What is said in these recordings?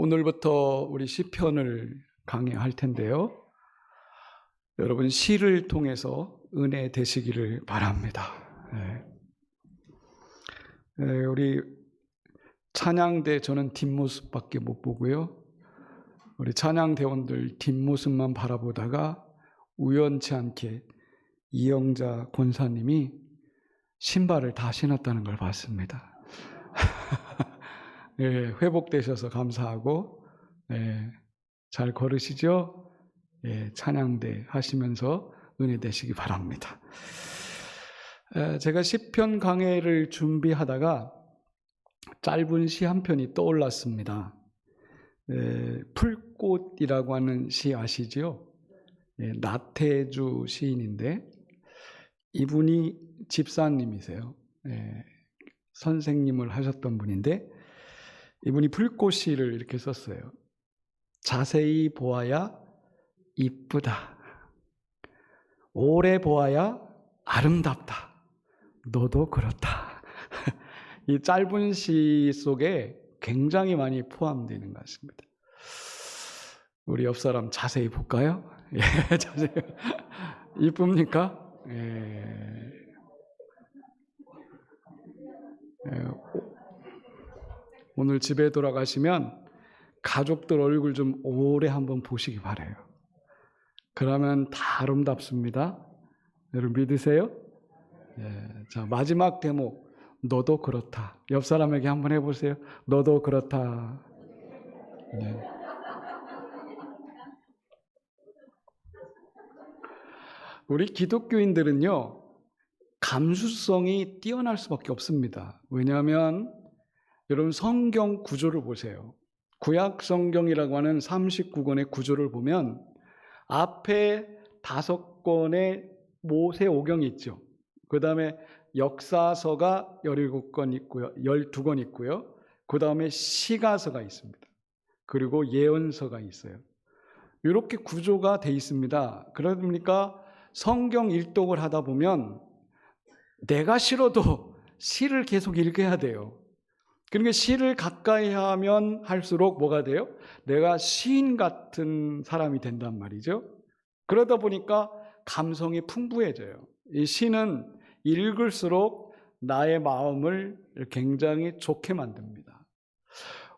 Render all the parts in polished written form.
오늘부터 우리 시편을 강의할 텐데요. 여러분 시를 통해서 은혜 되시기를 바랍니다. 우리 찬양대 저는 뒷모습밖에 못 보고요. 우리 찬양대원들 뒷모습만 바라보다가 우연치 않게 이영자 권사님이 신발을 다 신었다는 걸 봤습니다. 회복되셔서 감사하고 잘 걸으시죠? 찬양대 하시면서 은혜 되시기 바랍니다. 제가 시편 강해를 준비하다가 짧은 시 한 편이 떠올랐습니다. 풀꽃이라고 하는 시 아시죠? 나태주 시인인데 이분이 집사님이세요. 선생님을 하셨던 분인데 이분이 풀꽃시를 이렇게 썼어요. 자세히 보아야 이쁘다. 오래 보아야 아름답다. 너도 그렇다. 이 짧은 시 속에 굉장히 많이 포함되어 있는 것 같습니다. 우리 옆 사람 자세히 볼까요? 자세히. 이쁩니까? 오늘 집에 돌아가시면 가족들 얼굴 좀 오래 한번 보시기 바라요. 그러면 다 아름답습니다. 여러분 믿으세요? 자, 마지막 대목 너도 그렇다. 옆 사람에게 한번 해보세요. 너도 그렇다. 우리 기독교인들은요 감수성이 뛰어날 수밖에 없습니다. 왜냐하면 여러분 성경 구조를 보세요. 구약 성경이라고 하는 39권의 구조를 보면 앞에 5권의 모세오경이 있죠. 그 다음에 역사서가 17권 있고요. 12권 있고요. 그 다음에 시가서가 있습니다. 그리고 예언서가 있어요. 이렇게 구조가 돼 있습니다. 그러다 보니까 성경 일독을 하다 보면 내가 싫어도 시를 계속 읽어야 돼요. 그러니까 시를 가까이 하면 할수록 뭐가 돼요? 내가 시인 같은 사람이 된단 말이죠. 그러다 보니까 감성이 풍부해져요. 이 시는 읽을수록 나의 마음을 굉장히 좋게 만듭니다.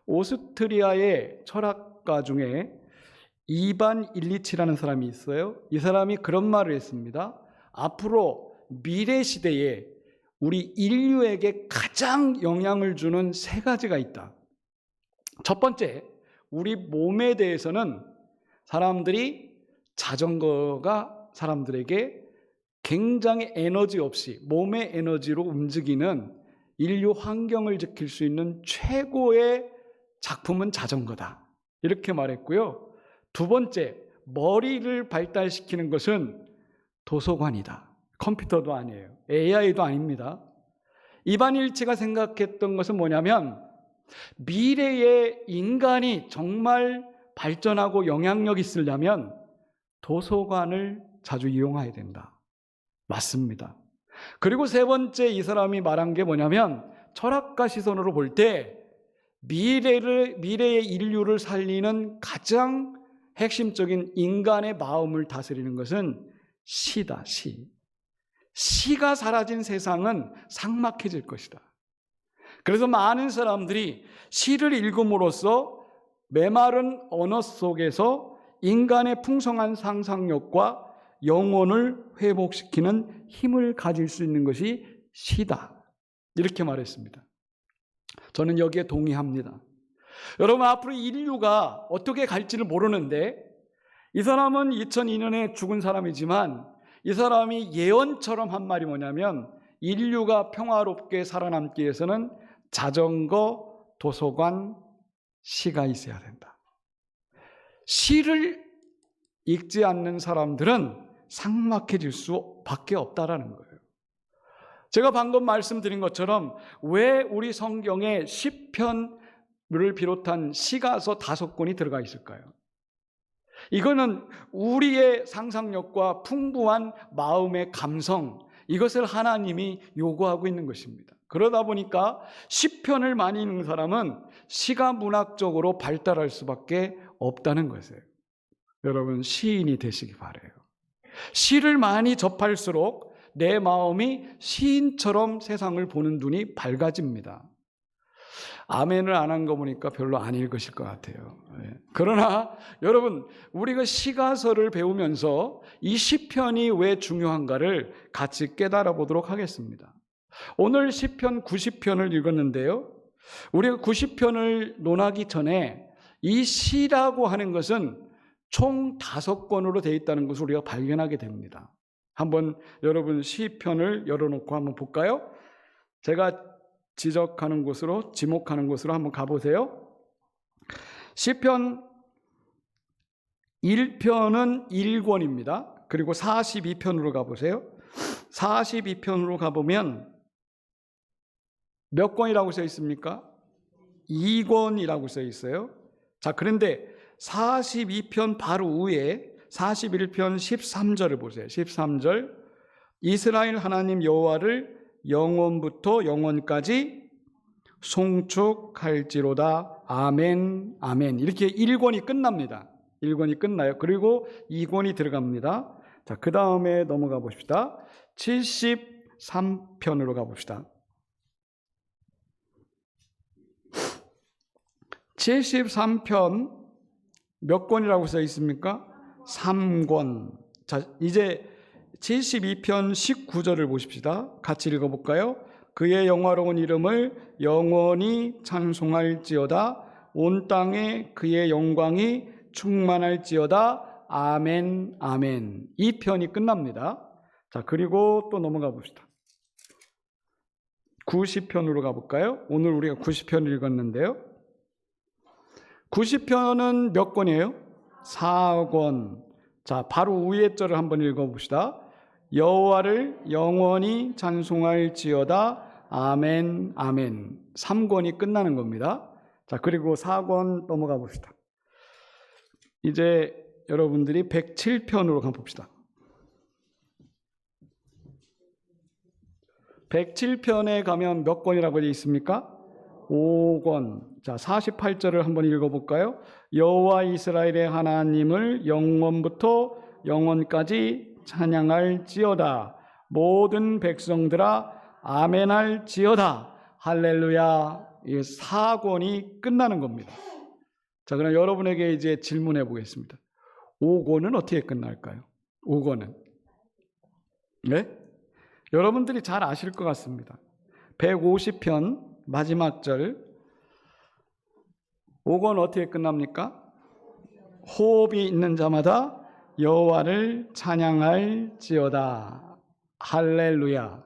오스트리아의 철학가 중에 이반 일리치라는 사람이 있어요. 이 사람이 그런 말을 했습니다. 앞으로 미래 시대에 우리 인류에게 가장 영향을 주는 3가지가 있다. 첫 번째, 우리 몸에 대해서는 사람들이 자전거가 사람들에게 굉장히 에너지 없이 몸의 에너지로 움직이는 인류 환경을 지킬 수 있는 최고의 작품은 자전거다. 이렇게 말했고요. 두 번째, 머리를 발달시키는 것은 도서관이다. 컴퓨터도 아니에요. AI도 아닙니다. 이반일치가 생각했던 것은 뭐냐면 미래의 인간이 정말 발전하고 영향력이 있으려면 도서관을 자주 이용해야 된다. 맞습니다. 그리고 세 번째 이 사람이 말한 게 뭐냐면 철학가 시선으로 볼 때 미래의 인류를 살리는 가장 핵심적인 인간의 마음을 다스리는 것은 시다. 시가 사라진 세상은 삭막해질 것이다. 그래서 많은 사람들이 시를 읽음으로써 메마른 언어 속에서 인간의 풍성한 상상력과 영혼을 회복시키는 힘을 가질 수 있는 것이 시다. 이렇게 말했습니다. 저는 여기에 동의합니다. 여러분 앞으로 인류가 어떻게 갈지를 모르는데 이 사람은 2002년에 죽은 사람이지만 이 사람이 예언처럼 한 말이 뭐냐면 인류가 평화롭게 살아남기 위해서는 자전거, 도서관, 시가 있어야 된다. 시를 읽지 않는 사람들은 삭막해질 수밖에 없다라는 거예요. 제가 방금 말씀드린 것처럼 왜 우리 성경에 시편을 비롯한 시가서 5권이 들어가 있을까요? 이거는 우리의 상상력과 풍부한 마음의 감성, 이것을 하나님이 요구하고 있는 것입니다. 그러다 보니까 시편을 많이 읽는 사람은 시가 문학적으로 발달할 수밖에 없다는 것이에요. 여러분, 시인이 되시기 바라요. 시를 많이 접할수록 내 마음이 시인처럼 세상을 보는 눈이 밝아집니다. 아멘을 안 한 거 보니까 별로 안 읽으실 것 같아요. 그러나 여러분, 우리가 시가서를 배우면서 이 시편이 왜 중요한가를 같이 깨달아 보도록 하겠습니다. 오늘 시편 90편을 읽었는데요, 우리가 90편을 논하기 전에 이 시라고 하는 것은 총 5권으로 되어 있다는 것을 우리가 발견하게 됩니다. 한번 여러분 시편을 열어놓고 한번 볼까요? 제가 지적하는 곳으로, 지목하는 곳으로 한번 가보세요. 시편 1편은 1권입니다. 그리고 42편으로 가보세요. 42편으로 가보면 몇 권이라고 써 있습니까? 2권이라고 써 있어요. 자, 그런데 42편 바로 위에 41편 13절을 보세요. 13절, 이스라엘 하나님 여호와를 영원부터 영원까지 송축할지로다. 아멘, 아멘. 이렇게 1권이 끝납니다. 1권이 끝나요. 그리고 2권이 들어갑니다. 자, 그 다음에 넘어가 봅시다. 73편으로 가봅시다. 73편 몇 권이라고 써 있습니까? 3권. 자, 이제 72편 19절을 보십시다. 같이 읽어볼까요? 그의 영화로운 이름을 영원히 찬송할지어다. 온 땅에 그의 영광이 충만할지어다. 아멘, 아멘. 이 편이 끝납니다. 자, 그리고 또 넘어가 봅시다. 90편으로 가볼까요? 오늘 우리가 90편을 읽었는데요, 90편은 몇 권이에요? 4권. 자, 바로 위에 절을 한번 읽어봅시다. 여호와를 영원히 찬송할지어다. 아멘, 아멘. 3권이 끝나는 겁니다. 자, 그리고 4권 넘어가 봅시다. 이제 여러분들이 107편으로 가봅시다. 107편에 가면 몇 권이라고 되어 있습니까? 5권. 자, 48절을 한번 읽어볼까요? 여호와 이스라엘의 하나님을 영원부터 영원까지 찬양할지어다. 모든 백성들아 아멘할지어다. 할렐루야. 이 4권이 끝나는 겁니다. 자, 그럼 여러분에게 이제 질문해 보겠습니다. 5권은 어떻게 끝날까요? 5권은? 네? 여러분들이 잘 아실 것 같습니다. 150편 마지막 절 5권 어떻게 끝납니까? 호흡이 있는 자마다 여호와를 찬양할지어다. 할렐루야.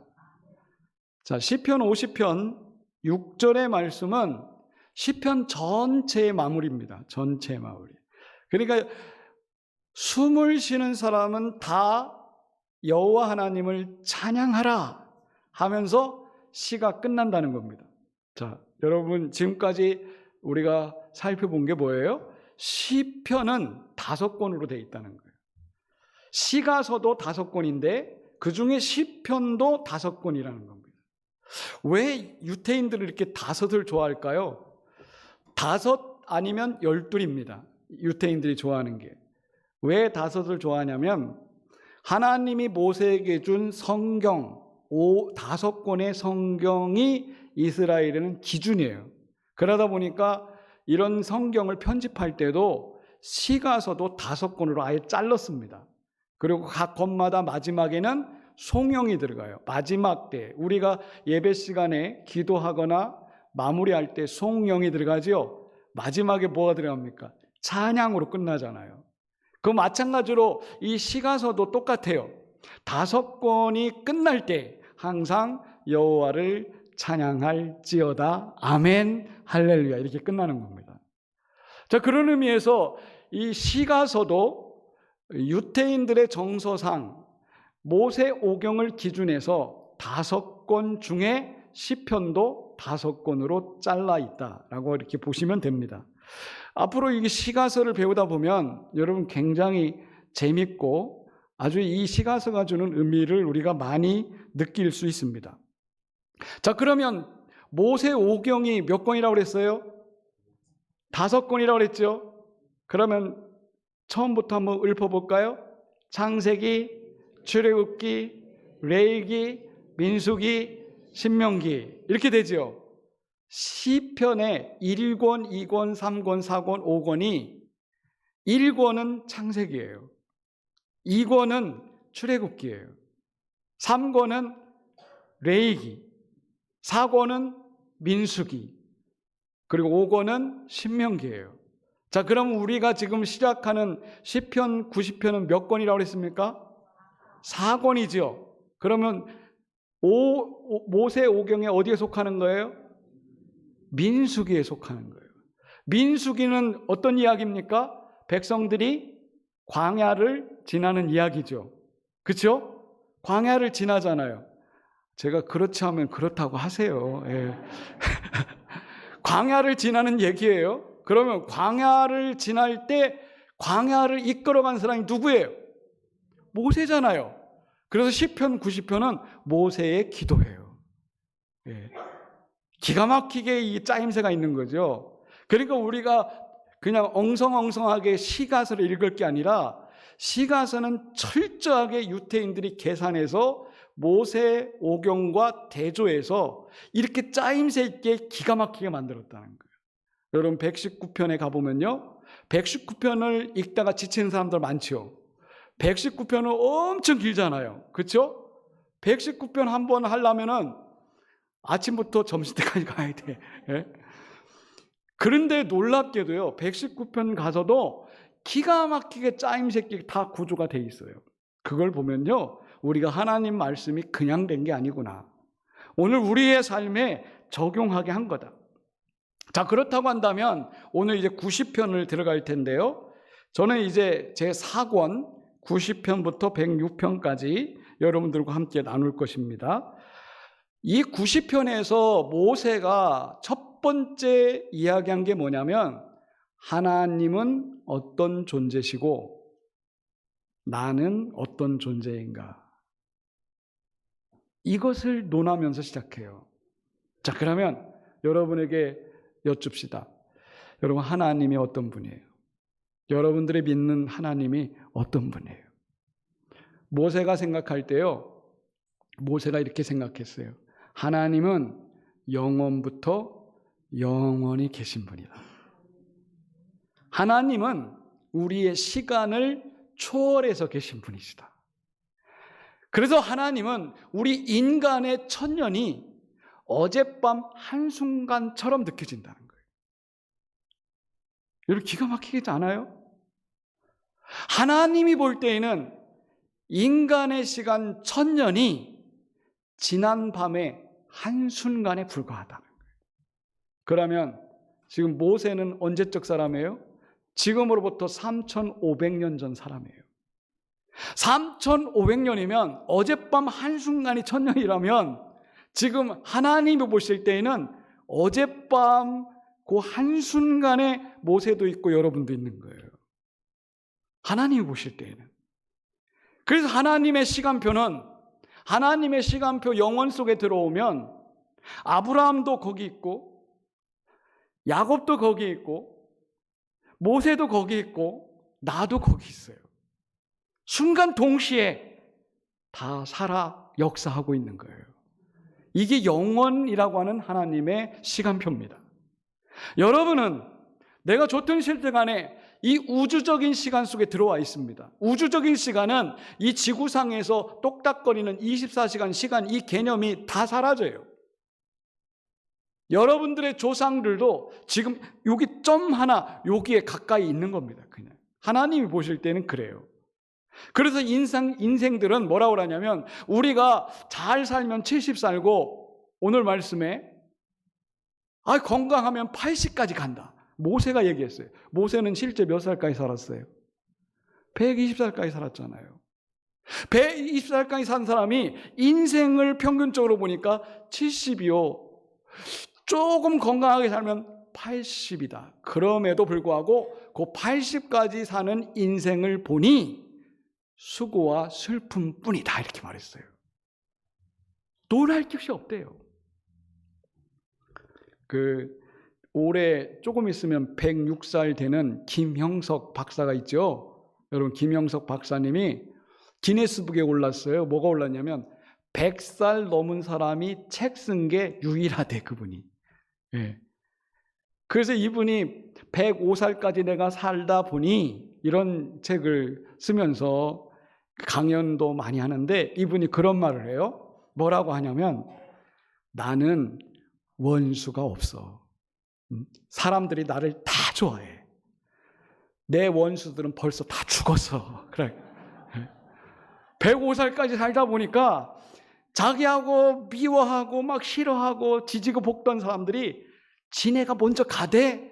자, 시편 50편 6절의 말씀은 시편 전체의 마무리입니다. 전체의 마무리. 그러니까 숨을 쉬는 사람은 다 여호와 하나님을 찬양하라 하면서 시가 끝난다는 겁니다. 자, 여러분 지금까지 우리가 살펴본 게 뭐예요? 시편은 5권으로 되어 있다는 거예요. 시가서도 5권인데 그 중에 시편도 5권이라는 겁니다. 왜 유태인들을 이렇게 5을 좋아할까요? 5 아니면 12입니다. 유태인들이 좋아하는 게. 왜 5을 좋아하냐면 하나님이 모세에게 준 성경 5권의 성경이 이스라엘에는 기준이에요. 그러다 보니까 이런 성경을 편집할 때도 시가서도 5권으로 아예 잘랐습니다. 그리고 각 권마다 마지막에는 송영이 들어가요. 마지막 때 우리가 예배 시간에 기도하거나 마무리할 때 송영이 들어가죠. 마지막에 뭐가 들어갑니까? 찬양으로 끝나잖아요. 그 마찬가지로 이 시가서도 똑같아요. 5권이 끝날 때 항상 여호와를 찬양할지어다. 아멘, 할렐루야 이렇게 끝나는 겁니다. 자, 그런 의미에서 이 시가서도 유태인들의 정서상 모세오경을 기준해서 5권 중에 시편도 5권으로 잘라 있다라고 이렇게 보시면 됩니다. 앞으로 이 시가서를 배우다 보면 여러분 굉장히 재밌고 아주 이 시가서가 주는 의미를 우리가 많이 느낄 수 있습니다. 자, 그러면 모세 오경이 몇 권이라고 그랬어요? 5권이라고 그랬죠? 그러면 처음부터 한번 읊어볼까요? 창세기, 출애굽기, 레위기, 민수기, 신명기 이렇게 되죠. 시편의 1권, 2권, 3권, 4권, 5권이 1권은 창세기예요. 2권은 출애굽기예요. 3권은 레위기, 4권은 민수기, 그리고 5권은 신명기예요. 자, 그럼 우리가 지금 시작하는 시편 90편은 몇 권이라고 그랬습니까? 4권이죠. 그러면 모세 오경에 어디에 속하는 거예요? 민수기에 속하는 거예요. 민수기는 어떤 이야기입니까? 백성들이 광야를 지나는 이야기죠. 그렇죠? 광야를 지나잖아요. 제가 그렇지 하면 그렇다고 하세요. 예. 광야를 지나는 얘기예요. 그러면 광야를 지날 때 광야를 이끌어간 사람이 누구예요? 모세잖아요. 그래서 시편 90편은 모세의 기도예요. 예. 기가 막히게 이 짜임새가 있는 거죠. 그러니까 우리가 그냥 엉성엉성하게 시가서를 읽을 게 아니라 시가서는 철저하게 유태인들이 계산해서 모세 오경과 대조해서 이렇게 짜임새 있게 기가 막히게 만들었다는 거예요. 여러분 119편에 가보면요, 119편을 읽다가 지치는 사람들 많죠. 119편은 엄청 길잖아요. 그렇죠? 119편 한 번 하려면은 아침부터 점심때까지 가야 돼. 예? 그런데 놀랍게도요, 119편 가서도 기가 막히게 짜임새 있게 다 구조가 돼 있어요. 그걸 보면요, 우리가 하나님 말씀이 그냥 된 게 아니구나. 오늘 우리의 삶에 적용하게 한 거다. 자, 그렇다고 한다면 오늘 이제 90편을 들어갈 텐데요. 저는 이제 제 4권 90편부터 106편까지 여러분들과 함께 나눌 것입니다. 이 90편에서 모세가 첫 번째 이야기한 게 뭐냐면 하나님은 어떤 존재시고 나는 어떤 존재인가, 이것을 논하면서 시작해요. 자, 그러면 여러분에게 여쭙시다. 여러분, 하나님이 어떤 분이에요? 여러분들이 믿는 하나님이 어떤 분이에요? 모세가 생각할 때요, 모세가 이렇게 생각했어요. 하나님은 영원부터 영원히 계신 분이다. 하나님은 우리의 시간을 초월해서 계신 분이시다. 그래서 하나님은 우리 인간의 천년이 어젯밤 한순간처럼 느껴진다는 거예요. 여러분, 기가 막히지 않아요? 하나님이 볼 때에는 인간의 시간 천년이 지난 밤의 한순간에 불과하다는 거예요. 그러면 지금 모세는 언제적 사람이에요? 지금으로부터 3,500년 전 사람이에요. 3,500년이면 어젯밤 한순간이 천년이라면 지금 하나님이 보실 때에는 어젯밤 그 한순간에 모세도 있고 여러분도 있는 거예요. 하나님이 보실 때에는. 그래서 하나님의 시간표는, 하나님의 시간표 영원 속에 들어오면 아브라함도 거기 있고 야곱도 거기 있고 모세도 거기 있고 나도 거기 있어요. 순간 동시에 다 살아 역사하고 있는 거예요. 이게 영원이라고 하는 하나님의 시간표입니다. 여러분은 내가 좋든 싫든 간에 이 우주적인 시간 속에 들어와 있습니다. 우주적인 시간은 이 지구상에서 똑딱거리는 24시간 시간, 이 개념이 다 사라져요. 여러분들의 조상들도 지금 여기 점 하나 여기에 가까이 있는 겁니다. 그냥 하나님이 보실 때는 그래요. 그래서 인생들은 뭐라고 하냐면 우리가 잘 살면 70 살고 오늘 말씀에 건강하면 80까지 간다. 모세가 얘기했어요. 모세는 실제 몇 살까지 살았어요? 120살까지 살았잖아요. 120살까지 산 사람이 인생을 평균적으로 보니까 70이요. 조금 건강하게 살면 80이다. 그럼에도 불구하고 그 80까지 사는 인생을 보니 수고와 슬픔뿐이다. 이렇게 말했어요. 놀랄 것이 없대요. 올해 조금 있으면 106살 되는 김형석 박사가 있죠. 여러분, 김형석 박사님이 기네스북에 올랐어요. 뭐가 올랐냐면 100살 넘은 사람이 책 쓴 게 유일하대, 그분이. 예. 그래서 이분이 105살까지 내가 살다 보니 이런 책을 쓰면서 강연도 많이 하는데 이분이 그런 말을 해요. 뭐라고 하냐면, 나는 원수가 없어. 사람들이 나를 다 좋아해. 내 원수들은 벌써 다 죽었어. 그래. 105살까지 살다 보니까 자기하고 미워하고 막 싫어하고 지지고 볶던 사람들이 지네가 먼저 가대.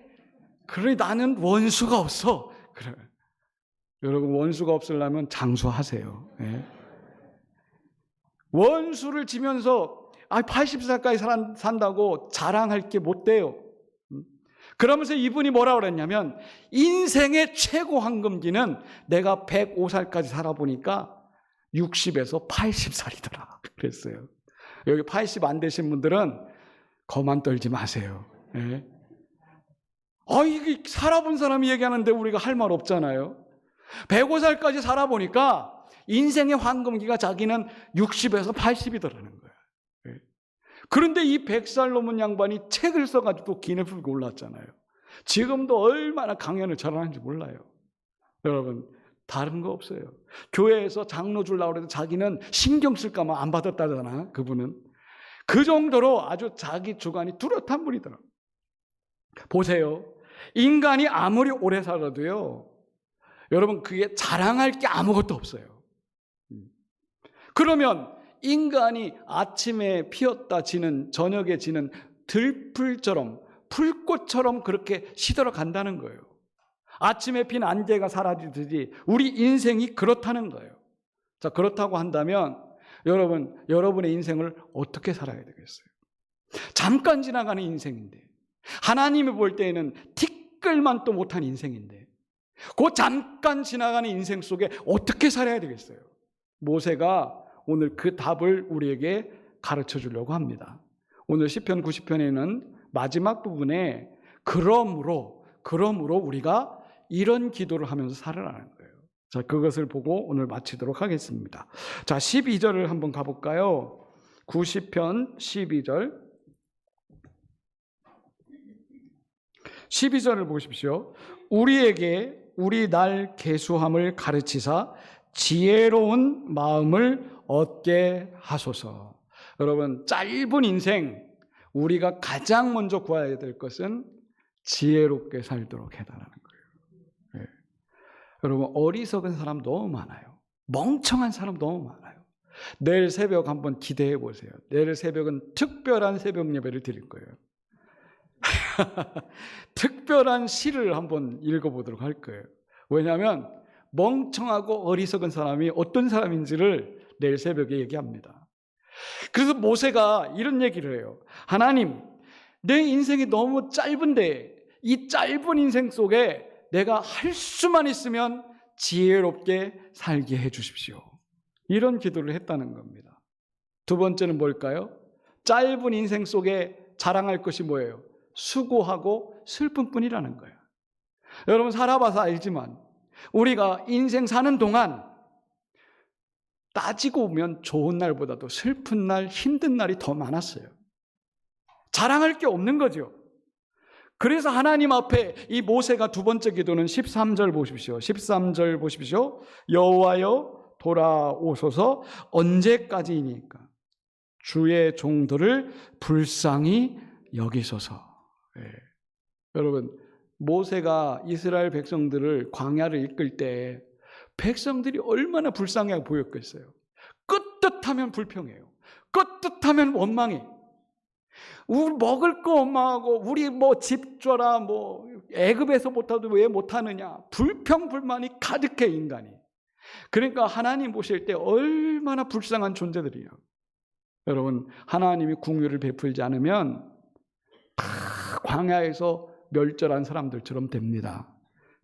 그러니 나는 원수가 없어. 그래. 여러분, 원수가 없으려면 장수하세요. 네. 원수를 지면서 80살까지 산다고 자랑할 게 못 돼요. 그러면서 이분이 뭐라 그랬냐면, 인생의 최고 황금기는 내가 105살까지 살아보니까 60에서 80살이더라. 그랬어요. 여기 80 안 되신 분들은 거만 떨지 마세요. 예. 이게 살아본 사람이 얘기하는데 우리가 할 말 없잖아요. 105살까지 살아보니까 인생의 황금기가 자기는 60에서 80이더라는 거예요. 예. 그런데 이 100살 넘은 양반이 책을 써가지고 기네스북에 올랐잖아요. 지금도 얼마나 강연을 잘하는지 몰라요. 여러분, 다른 거 없어요. 교회에서 장로 주려고 해도 자기는 신경 쓸까만 안 받았다잖아, 그분은. 그 정도로 아주 자기 주관이 뚜렷한 분이더라고요. 보세요. 인간이 아무리 오래 살아도요, 여러분, 그게 자랑할 게 아무것도 없어요. 그러면 인간이 아침에 피었다 지는, 저녁에 지는 들풀처럼, 풀꽃처럼 그렇게 시들어 간다는 거예요. 아침에 핀 안개가 사라지듯이 우리 인생이 그렇다는 거예요. 자, 그렇다고 한다면 여러분의 인생을 어떻게 살아야 되겠어요? 잠깐 지나가는 인생인데, 하나님이 볼 때에는 티끌만도 못한 인생인데, 그 잠깐 지나가는 인생 속에 어떻게 살아야 되겠어요? 모세가 오늘 그 답을 우리에게 가르쳐 주려고 합니다. 오늘 시편 90편에는 마지막 부분에 그러므로 우리가 이런 기도를 하면서 살아라는 거예요. 자, 그것을 보고 오늘 마치도록 하겠습니다. 자, 12절을 한번 가볼까요? 90편 12절. 12절을 보십시오. 우리에게 우리 날 계수함을 가르치사 지혜로운 마음을 얻게 하소서. 여러분, 짧은 인생 우리가 가장 먼저 구해야 될 것은 지혜롭게 살도록 해달라는 거예요. 네. 여러분, 어리석은 사람 너무 많아요. 멍청한 사람 너무 많아요. 내일 새벽 한번 기대해 보세요. 내일 새벽은 특별한 새벽 예배를 드릴 거예요. 특별한 시를 한번 읽어보도록 할 거예요. 왜냐하면 멍청하고 어리석은 사람이 어떤 사람인지를 내일 새벽에 얘기합니다. 그래서 모세가 이런 얘기를 해요. 하나님, 내 인생이 너무 짧은데 이 짧은 인생 속에 내가 할 수만 있으면 지혜롭게 살게 해 주십시오. 이런 기도를 했다는 겁니다. 두 번째는 뭘까요? 짧은 인생 속에 자랑할 것이 뭐예요? 수고하고 슬픈 뿐이라는 거예요. 여러분, 살아봐서 알지만 우리가 인생 사는 동안 따지고 보면 좋은 날보다도 슬픈 날, 힘든 날이 더 많았어요. 자랑할 게 없는 거죠. 그래서 하나님 앞에 이 모세가 두 번째 기도는 13절 보십시오. 13절 보십시오. 여호와여 돌아오소서. 언제까지이니까 주의 종들을 불쌍히 여기소서. 예. 여러분, 모세가 이스라엘 백성들을 광야를 이끌 때 백성들이 얼마나 불쌍하게 보였겠어요. 끄떡하면 불평해요. 끄떡하면 원망해. 우리 먹을 거 원망하고, 우리 집 줘라, 애굽에서 못하도 왜 못하느냐, 불평불만이 가득해, 인간이. 그러니까 하나님 보실 때 얼마나 불쌍한 존재들이에요. 여러분, 하나님이 긍휼을 베풀지 않으면 다 광야에서 멸절한 사람들처럼 됩니다.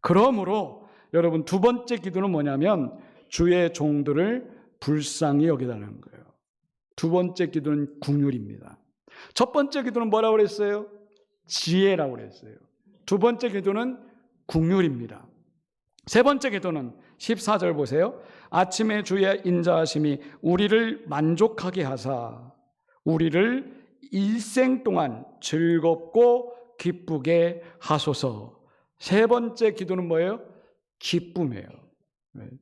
그러므로 여러분, 두 번째 기도는 뭐냐면 주의 종들을 불쌍히 여기다는 거예요. 두 번째 기도는 긍휼입니다. 첫 번째 기도는 뭐라고 그랬어요? 지혜라고 그랬어요. 두 번째 기도는 국률입니다. 세 번째 기도는 14절 보세요. 아침에 주의 인자하심이 우리를 만족하게 하사 우리를 일생 동안 즐겁고 기쁘게 하소서. 세 번째 기도는 뭐예요? 기쁨이에요.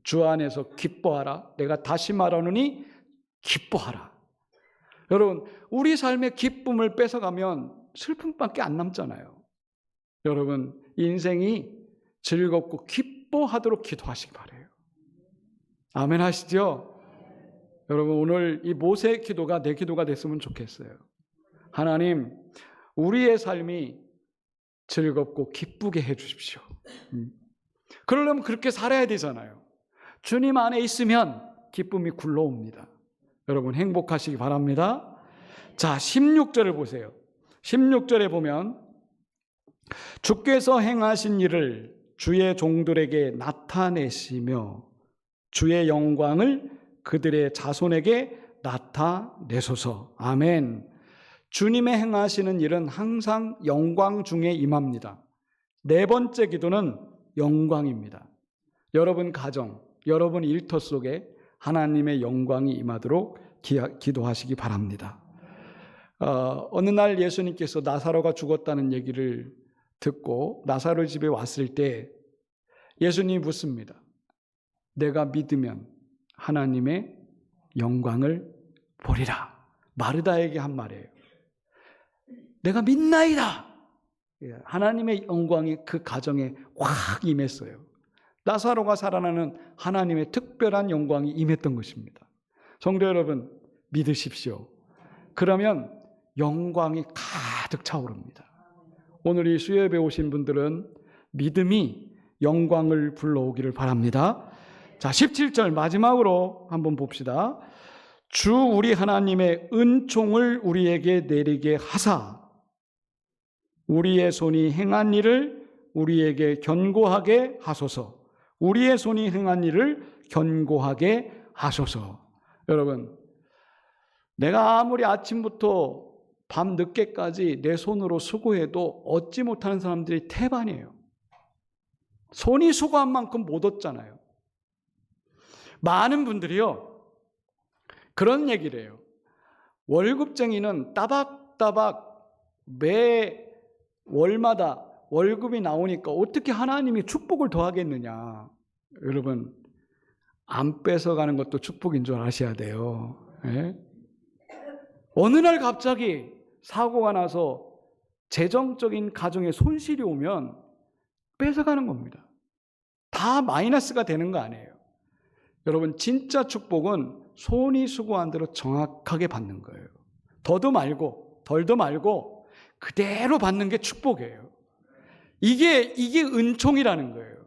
주 안에서 기뻐하라. 내가 다시 말하노니 기뻐하라. 여러분, 우리 삶의 기쁨을 뺏어가면 슬픔밖에 안 남잖아요. 여러분, 인생이 즐겁고 기뻐하도록 기도하시기 바라요. 아멘 하시죠? 여러분, 오늘 이 모세의 기도가 내 기도가 됐으면 좋겠어요. 하나님, 우리의 삶이 즐겁고 기쁘게 해 주십시오. 그러려면 그렇게 살아야 되잖아요. 주님 안에 있으면 기쁨이 굴러옵니다. 여러분, 행복하시기 바랍니다. 자, 16절을 보세요. 16절에 보면 주께서 행하신 일을 주의 종들에게 나타내시며 주의 영광을 그들의 자손에게 나타내소서. 아멘. 주님의 행하시는 일은 항상 영광 중에 임합니다. 네 번째 기도는 영광입니다. 여러분 가정, 여러분 일터 속에 하나님의 영광이 임하도록 기도하시기 바랍니다. 어느 날 예수님께서 나사로가 죽었다는 얘기를 듣고 나사로 집에 왔을 때 예수님이 묻습니다. 내가 믿으면 하나님의 영광을 보리라. 마르다에게 한 말이에요. 내가 믿나이다. 하나님의 영광이 그 가정에 확 임했어요. 나사로가 살아나는 하나님의 특별한 영광이 임했던 것입니다. 성도 여러분, 믿으십시오. 그러면 영광이 가득 차오릅니다. 오늘 이 수협에 오신 분들은 믿음이 영광을 불러오기를 바랍니다. 자, 17절 마지막으로 한번 봅시다. 주 우리 하나님의 은총을 우리에게 내리게 하사 우리의 손이 행한 일을 우리에게 견고하게 하소서. 우리의 손이 행한 일을 견고하게 하소서. 여러분, 내가 아무리 아침부터 밤 늦게까지 내 손으로 수고해도 얻지 못하는 사람들이 태반이에요. 손이 수고한 만큼 못 얻잖아요. 많은 분들이요, 그런 얘기를 해요. 월급쟁이는 따박따박 매 월마다 월급이 나오니까 어떻게 하나님이 축복을 더하겠느냐. 여러분, 안 뺏어가는 것도 축복인 줄 아셔야 돼요. 예? 어느 날 갑자기 사고가 나서 재정적인 가정에 손실이 오면 뺏어가는 겁니다. 다 마이너스가 되는 거 아니에요. 여러분, 진짜 축복은 손이 수고한 대로 정확하게 받는 거예요. 더도 말고 덜도 말고 그대로 받는 게 축복이에요. 이게 은총이라는 거예요.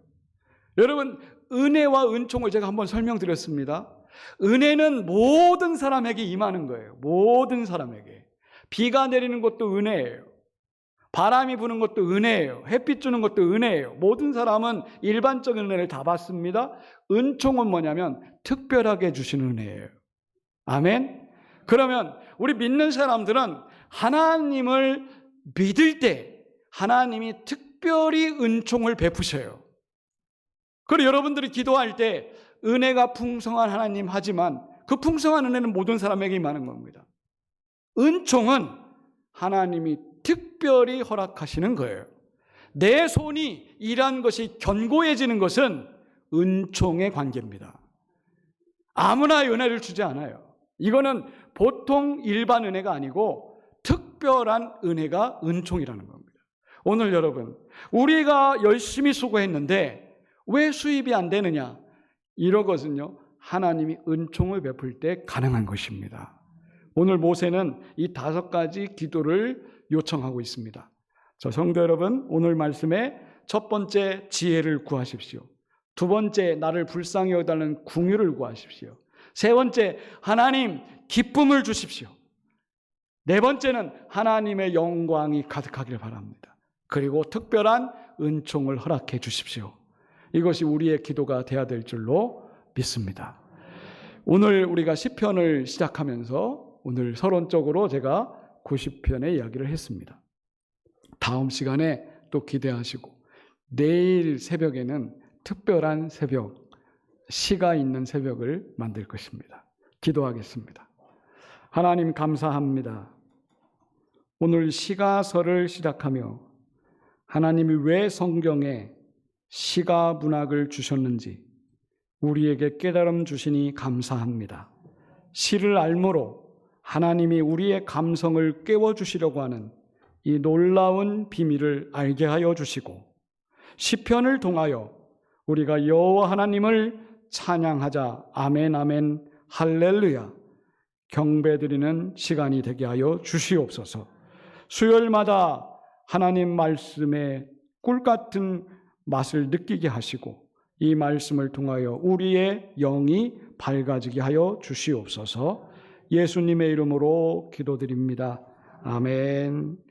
여러분, 은혜와 은총을 제가 한번 설명드렸습니다. 은혜는 모든 사람에게 임하는 거예요. 모든 사람에게. 비가 내리는 것도 은혜예요. 바람이 부는 것도 은혜예요. 햇빛 주는 것도 은혜예요. 모든 사람은 일반적인 은혜를 다 받습니다. 은총은 뭐냐면 특별하게 주시는 은혜예요. 아멘. 그러면 우리 믿는 사람들은 하나님을 믿을 때 하나님이 특별히 은총을 베푸셔요. 그리고 여러분들이 기도할 때 은혜가 풍성한 하나님 하지만 그 풍성한 은혜는 모든 사람에게 임하는 겁니다. 은총은 하나님이 특별히 허락하시는 거예요. 내 손이 일한 것이 견고해지는 것은 은총의 관계입니다. 아무나 은혜를 주지 않아요. 이거는 보통 일반 은혜가 아니고 특별한 은혜가 은총이라는 겁니다. 오늘 여러분, 우리가 열심히 수고했는데 왜 수입이 안 되느냐? 이런 것은요, 하나님이 은총을 베풀 때 가능한 것입니다. 오늘 모세는 이 5가지 기도를 요청하고 있습니다. 저 성도 여러분, 오늘 말씀에 첫 번째 지혜를 구하십시오. 두 번째, 나를 불쌍히 여겨달라는 궁유를 구하십시오. 세 번째, 하나님 기쁨을 주십시오. 네 번째는 하나님의 영광이 가득하길 바랍니다. 그리고 특별한 은총을 허락해 주십시오. 이것이 우리의 기도가 되어야 될 줄로 믿습니다. 오늘 우리가 시편을 시작하면서 오늘 서론적으로 제가 90편의 이야기를 했습니다. 다음 시간에 또 기대하시고, 내일 새벽에는 특별한 새벽, 시가 있는 새벽을 만들 것입니다. 기도하겠습니다. 하나님 감사합니다. 오늘 시가서를 시작하며 하나님이 왜 성경에 시가 문학을 주셨는지 우리에게 깨달음 주시니 감사합니다. 시를 알므로 하나님이 우리의 감성을 깨워주시려고 하는 이 놀라운 비밀을 알게 하여 주시고, 시편을 통하여 우리가 여호와 하나님을 찬양하자 아멘 아멘 할렐루야 경배드리는 시간이 되게 하여 주시옵소서. 수요일마다 하나님 말씀의 꿀같은 맛을 느끼게 하시고 이 말씀을 통하여 우리의 영이 밝아지게 하여 주시옵소서. 예수님의 이름으로 기도드립니다. 아멘.